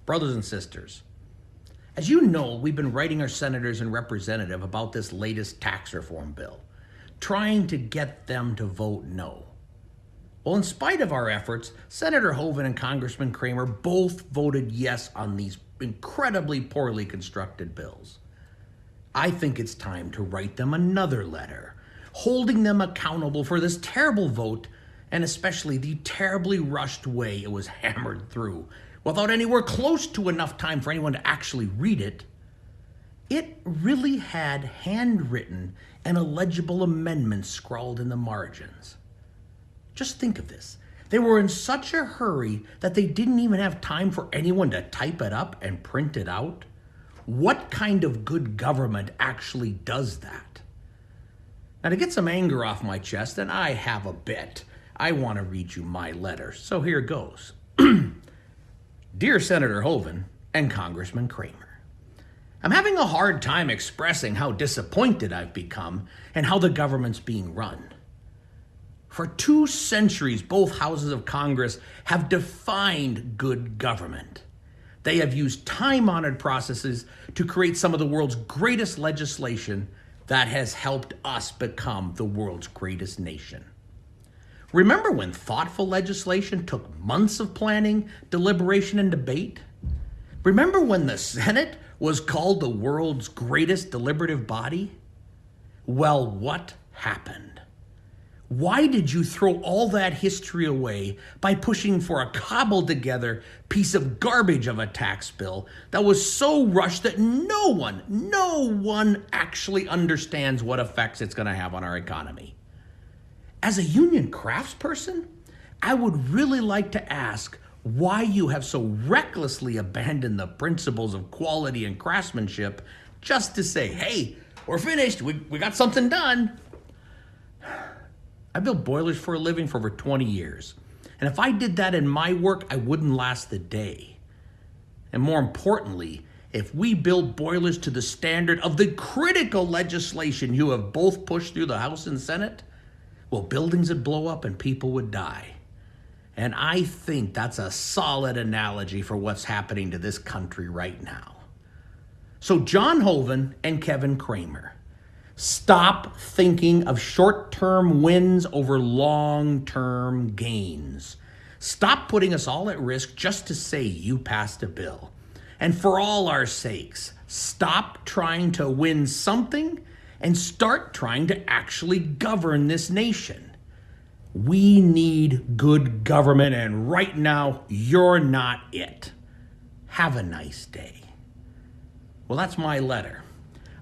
Brothers and sisters, as you know, we've been writing our senators and representatives about this latest tax reform bill, trying to get them to vote no. Well, in spite of our efforts, Senator Hoeven and Congressman Kramer both voted yes on these incredibly poorly constructed bills. I think it's time to write them another letter, holding them accountable for this terrible vote and especially the terribly rushed way it was hammered through, without anywhere close to enough time for anyone to actually read it. It really had handwritten and illegible amendments scrawled in the margins. Just think of this. They were in such a hurry that they didn't even have time for anyone to type it up and print it out. What kind of good government actually does that? Now, to get some anger off my chest, and I have a bit, I want to read you my letter. So here goes. Dear Senator Hoeven and Congressman Kramer, I'm having a hard time expressing how disappointed I've become and how the government's being run. For 2 centuries, both houses of Congress have defined good government. They have used time-honored processes to create some of the world's greatest legislation that has helped us become the world's greatest nation. Remember when thoughtful legislation took months of planning, deliberation, and debate? Remember when the Senate was called the world's greatest deliberative body? Well, what happened? Why did you throw all that history away by pushing for a cobbled-together piece of garbage of a tax bill that was so rushed that no one actually understands what effects it's going to have on our economy? As a union craftsperson, I would really like to ask why you have so recklessly abandoned the principles of quality and craftsmanship just to say, hey, we're finished, we got something done. I built boilers for a living for over 20 years. And if I did that in my work, I wouldn't last the day. And more importantly, if we build boilers to the standard of the critical legislation you have both pushed through the House and Senate, well, buildings would blow up and people would die. And I think that's a solid analogy for what's happening to this country right now. So John Hoeven and Kevin Kramer, stop thinking of short-term wins over long-term gains. Stop putting us all at risk just to say you passed a bill. And for all our sakes, stop trying to win something and start trying to actually govern this nation. We need good government, and right now, you're not it. Have a nice day. Well, that's my letter.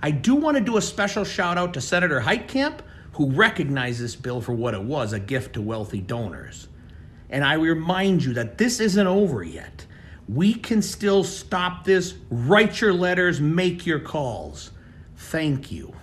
I do want to do a special shout out to Senator Heitkamp, who recognized this bill for what it was, a gift to wealthy donors. And I remind you that this isn't over yet. We can still stop this. Write your letters, make your calls. Thank you.